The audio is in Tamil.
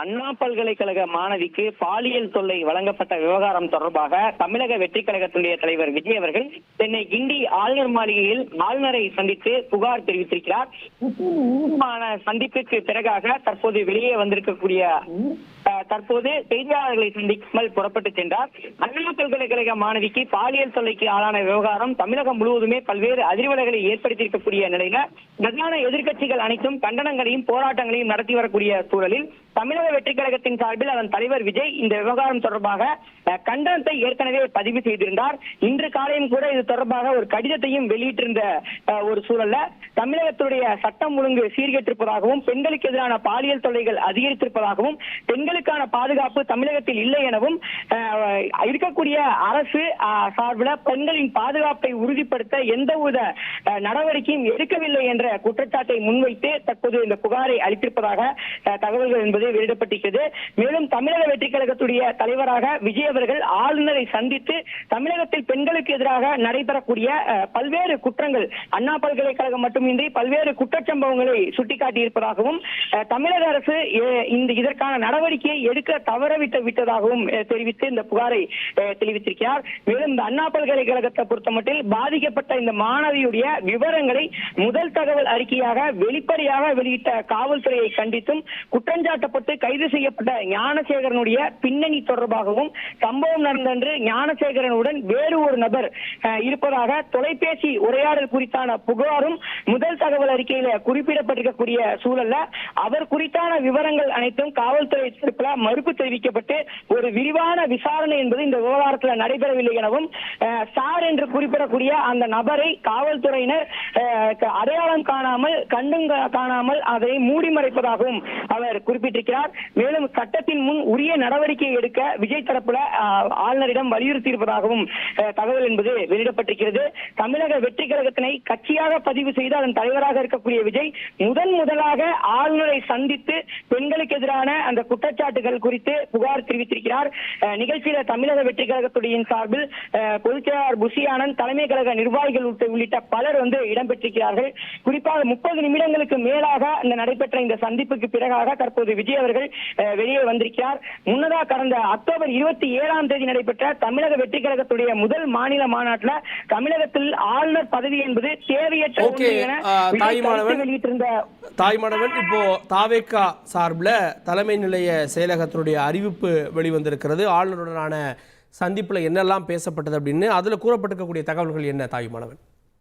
அண்ணா பல்கலைக்கழக மாணவிக்கு பாலியல் தொல்லை வழங்கப்பட்ட விவகாரம் தொடர்பாக தமிழக வெற்றி கழகத்துடைய தலைவர் விஜய் அவர்கள் சென்னை கிண்டி ஆளுநர் மாளிகையில் ஆளுநரை சந்தித்து புகார் தெரிவித்திருக்கிறார். சந்திப்பிற்கு பிறகாக தற்போது வெளியே வந்திருக்கக்கூடிய தற்போது செய்தியாளர்களை சந்திக்காமல் புறப்பட்டு சென்றார். அண்ணா பல்கலைக்கழக மாணவிக்கு பாலியல் தொல்லைக்கு ஆளான விவகாரம் தமிழகம் முழுவதுமே பல்வேறு அதிர்வலைகளை ஏற்படுத்தியிருக்கக்கூடிய நிலையில பிரதான எதிர்க்கட்சிகள் அனைத்தும் கண்டனங்களையும் போராட்டங்களையும் நடத்தி வரக்கூடிய சூழலில் தமிழக வெற்றி கழகத்தின் சார்பில் அதன் தலைவர் விஜய் இந்த விவகாரம் தொடர்பாக கண்டனத்தை ஏற்கனவே பதிவு செய்திருந்தார். இன்று காலையும் கூட இது தொடர்பாக ஒரு கடிதத்தையும் வெளியிட்டிருந்த ஒரு சூழல்ல தமிழகத்துடைய சட்டம் ஒழுங்கு சீர்கெட்டிருப்பதாகவும் பெண்களுக்கு எதிரான பாலியல் தொல்லைகள் அதிகரித்திருப்பதாகவும் பெண்களுக்கான பாதுகாப்பு தமிழகத்தில் இல்லை எனவும் இருக்கக்கூடிய அரசு சார்பில் பெண்களின் பாதுகாப்பை உறுதிப்படுத்த எந்தவித நடவடிக்கையும் எடுக்கவில்லை என்ற குற்றச்சாட்டை முன்வைத்து தற்போது இந்த புகாரை அளித்திருப்பதாக தகவல்கள் என்பது வெளியிடப்பட்டிருக்கிறது. மேலும் தமிழக வெற்றி கழகத்துடைய தலைவராக விஜய் அவர்கள் ஆளுநரை சந்தித்து தமிழகத்தில் பெண்களுக்கு எதிராக நடைபெறக்கூடிய பல்வேறு குற்றங்கள் அண்ணா பல்கலைக்கழகம் மட்டுமின்றி பல்வேறு குற்றச்சம்பவங்களை சுட்டிக்காட்டியிருப்பதாகவும் தமிழக அரசு இதற்கான நடவடிக்கையை எடுக்க தவறவிட்டதாகவும் தெரிவித்து இந்த புகாரை தெரிவித்திருக்கிறார். மேலும் இந்த அண்ணா பல்கலைக்கழகத்தை பொறுத்தமட்டில் பாதிக்கப்பட்ட இந்த மாணவியுடைய விவரங்களை முதல் தகவல் அறிக்கையாக வெளிப்படையாக வெளியிட்ட காவல்துறையை கண்டித்தும் குற்றஞ்சாட்டப்பட்டு கைது செய்யப்பட்ட ஞானசேகரனுடைய பின்னணி தொடர்பாகவும் சம்பவம் நடந்தன்று ஞானசேகரனுடன் வேறு ஒரு நபர் இருப்பதாக தொலைபேசி உரையாடல் குறித்தான புகாரும் முதல் தகவல் அறிக்கையில குறிப்பிடப்பட்டிருக்கக்கூடிய சூழல்ல அவர் குறித்தான விவரங்கள் அனைத்தும் காவல்துறை தரப்பில் மறுப்பு தெரிவிக்கப்பட்டு ஒரு விரிவான விசாரணை என்பது இந்த விவகாரத்தில் நடைபெறவில்லை எனவும் சார் என்று குறிப்பிடக்கூடிய அந்த நபரை காவல்துறையினர் அடையாளம் காணாமல் கண்டும் காணாமல் அதை மூடி மறைப்பதாகவும் அவர் குறிப்பிட்டிருக்கிறார். மேலும் சட்டத்தின் முன் உரிய நடவடிக்கை எடுக்க விஜய் தரப்புல ஆளுநரிடம் வலியுறுத்தி இருப்பதாகவும் தகவல் என்பது வெளியிடப்பட்டிருக்கிறது. தமிழக வெற்றி கழகத்தினை கட்சியாக பதிவு செய்து அதன் தலைவராக இருக்கக்கூடிய விஜய் முதலாக ஆளுநரை சந்தித்து பெண்களுக்கு எதிரான அந்த குற்றச்சாட்டுகள் குறித்து புகார் தெரிவித்திருக்கிறார். நிகழ்ச்சியில தமிழக வெற்றி கழகத்துடைய சார்பில் பொதுச்செயலாளர் புஷி ஆனந்த் தலைமை கழக நிர்வாகிகள் உள்ளிட்ட பலர் இடம்பெற்றிருக்கிறார்கள். குறிப்பாக 30 நிமிடங்களுக்கு மேலாக நடைபெற்ற இந்த சந்திப்புக்கு பிறகாக தற்போது விஜய் அவர்கள் வெளியே வந்திருக்கிறார். முன்னதாக கடந்த அக்டோபர் 27ஆம் தேதி நடைபெற்ற தமிழக வெற்றி கழகத்துடைய முதல் மாநில மாநாட்டில் தமிழகத்தில் ஆளுநர் பதவி என்பது தேவையற்ற தாய்மானவன் இப்போ தாவேகா சார்பில் தலைமை நிலைய செயலகத்தினுடைய அறிவிப்பு வெளிவந்திருக்கிறது. ஆளுநருடனான சந்திப்பில் என்னெல்லாம் பேசப்பட்டது அப்படின்னு அதில் கூறப்பட்டிருக்கக்கூடிய தகவல்கள் என்ன தாய்மானவன்?